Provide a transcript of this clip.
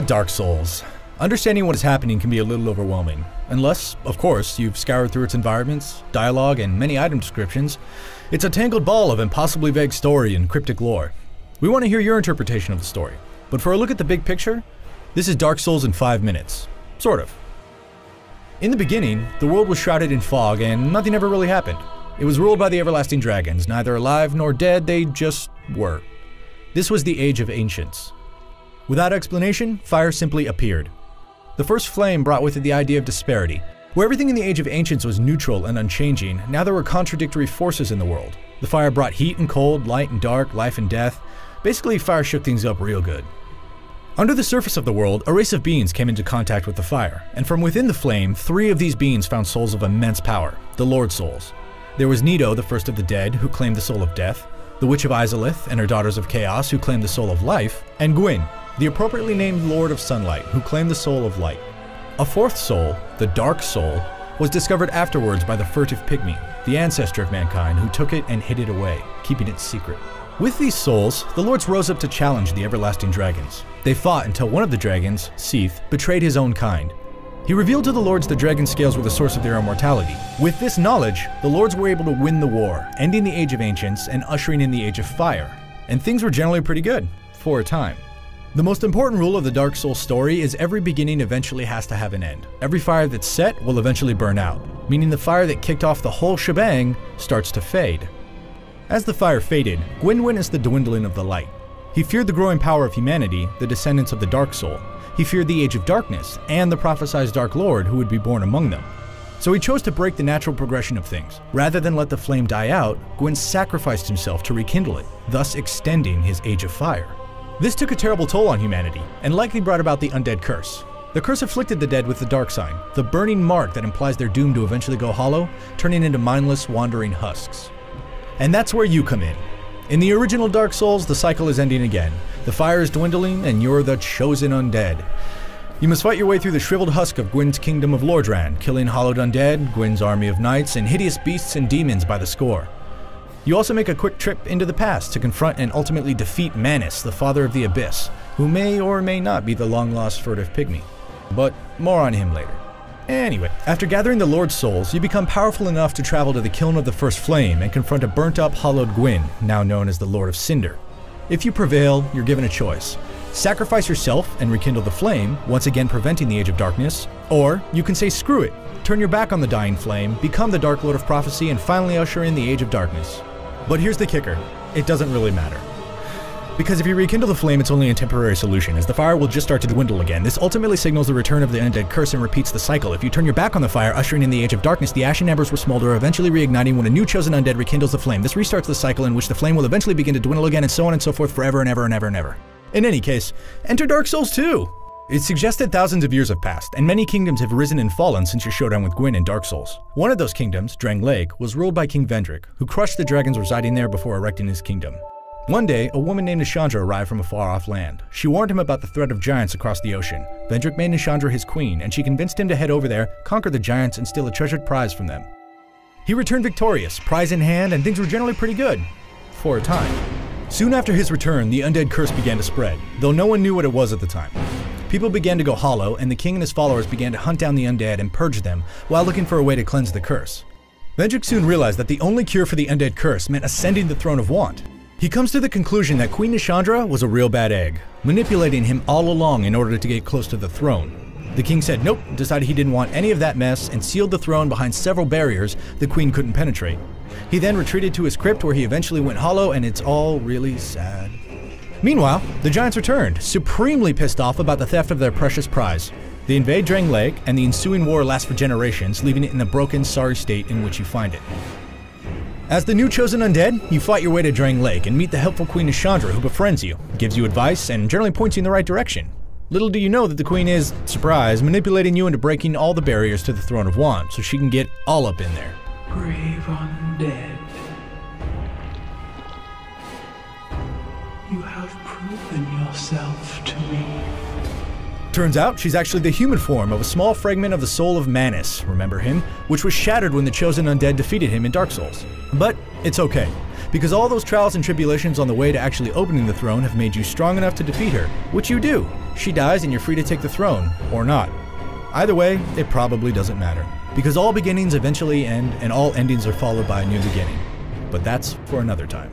Dark Souls. Understanding what is happening can be a little overwhelming, unless, of course, you've scoured through its environments, dialogue, and many item descriptions. It's a tangled ball of impossibly vague story and cryptic lore. We want to hear your interpretation of the story, but for a look at the big picture, this is Dark Souls in 5 minutes. Sort of. In the beginning, the world was shrouded in fog and nothing ever really happened. It was ruled by the everlasting dragons, neither alive nor dead, they just were. This was the Age of Ancients. Without explanation, fire simply appeared. The first flame brought with it the idea of disparity. Where everything in the Age of Ancients was neutral and unchanging, now there were contradictory forces in the world. The fire brought heat and cold, light and dark, life and death. Basically, fire shook things up real good. Under the surface of the world, a race of beings came into contact with the fire, and from within the flame, 3 of these beings found souls of immense power, the Lord Souls. There was Nito, the first of the dead, who claimed the soul of death, the Witch of Izalith and her daughters of Chaos, who claimed the soul of life, and Gwyn, the appropriately named Lord of Sunlight, who claimed the soul of light. A 4th soul, the Dark Soul, was discovered afterwards by the furtive pygmy, the ancestor of mankind, who took it and hid it away, keeping it secret. With these souls, the lords rose up to challenge the everlasting dragons. They fought until one of the dragons, Seath, betrayed his own kind. He revealed to the lords the dragon scales were the source of their immortality. With this knowledge, the lords were able to win the war, ending the Age of Ancients and ushering in the Age of Fire. And things were generally pretty good, for a time. The most important rule of the Dark Souls story is every beginning eventually has to have an end. Every fire that's set will eventually burn out, meaning the fire that kicked off the whole shebang starts to fade. As the fire faded, Gwyn witnessed the dwindling of the light. He feared the growing power of humanity, the descendants of the Dark Soul. He feared the Age of Darkness, and the prophesied Dark Lord who would be born among them. So he chose to break the natural progression of things. Rather than let the flame die out, Gwyn sacrificed himself to rekindle it, thus extending his Age of Fire. This took a terrible toll on humanity, and likely brought about the undead curse. The curse afflicted the dead with the dark sign, the burning mark that implies they're doomed to eventually go hollow, turning into mindless, wandering husks. And that's where you come in. In the original Dark Souls, the cycle is ending again. The fire is dwindling, and you're the chosen undead. You must fight your way through the shriveled husk of Gwyn's kingdom of Lordran, killing hollowed undead, Gwyn's army of knights, and hideous beasts and demons by the score. You also make a quick trip into the past to confront and ultimately defeat Manus, the father of the Abyss, who may or may not be the long-lost furtive pygmy. But more on him later. Anyway, after gathering the Lord's souls, you become powerful enough to travel to the kiln of the First Flame and confront a burnt-up, hollowed Gwyn, now known as the Lord of Cinder. If you prevail, you're given a choice. Sacrifice yourself and rekindle the flame, once again preventing the Age of Darkness, or you can say screw it, turn your back on the dying flame, become the Dark Lord of Prophecy, and finally usher in the Age of Darkness. But here's the kicker, it doesn't really matter. Because if you rekindle the flame, it's only a temporary solution, as the fire will just start to dwindle again. This ultimately signals the return of the undead curse and repeats the cycle. If you turn your back on the fire, ushering in the Age of Darkness, the ashen embers will smolder, eventually reigniting when a new chosen undead rekindles the flame. This restarts the cycle in which the flame will eventually begin to dwindle again, and so on and so forth forever and ever and ever and ever. In any case, enter Dark Souls 2! It's suggested thousands of years have passed, and many kingdoms have risen and fallen since your showdown with Gwyn in Dark Souls. One of those kingdoms, Drang Lake, was ruled by King Vendrick, who crushed the dragons residing there before erecting his kingdom. One day, a woman named Nishandra arrived from a far-off land. She warned him about the threat of giants across the ocean. Vendrick made Nishandra his queen, and she convinced him to head over there, conquer the giants, and steal a treasured prize from them. He returned victorious, prize in hand, and things were generally pretty good. For a time. Soon after his return, the undead curse began to spread, though no one knew what it was at the time. People began to go hollow, and the king and his followers began to hunt down the undead and purge them, while looking for a way to cleanse the curse. Vendrick soon realized that the only cure for the undead curse meant ascending the throne of Want. He comes to the conclusion that Queen Nishandra was a real bad egg, manipulating him all along in order to get close to the throne. The king said nope, decided he didn't want any of that mess, and sealed the throne behind several barriers the queen couldn't penetrate. He then retreated to his crypt where he eventually went hollow, and it's all really sad. Meanwhile, the giants returned, supremely pissed off about the theft of their precious prize. They invade Drang Lake, and the ensuing war lasts for generations, leaving it in the broken, sorry state in which you find it. As the new chosen undead, you fight your way to Drang Lake and meet the helpful Queen Nishandra, who befriends you, gives you advice, and generally points you in the right direction. Little do you know that the queen is, surprise, manipulating you into breaking all the barriers to the throne of Want, so she can get all up in there. Brave undead. You have proven yourself to me. Turns out she's actually the human form of a small fragment of the soul of Manus, remember him? Which was shattered when the chosen undead defeated him in Dark Souls. But it's okay. because all those trials and tribulations on the way to actually opening the throne have made you strong enough to defeat her, which you do. She dies and you're free to take the throne, or not. Either way, it probably doesn't matter, because all beginnings eventually end and all endings are followed by a new beginning. But that's for another time.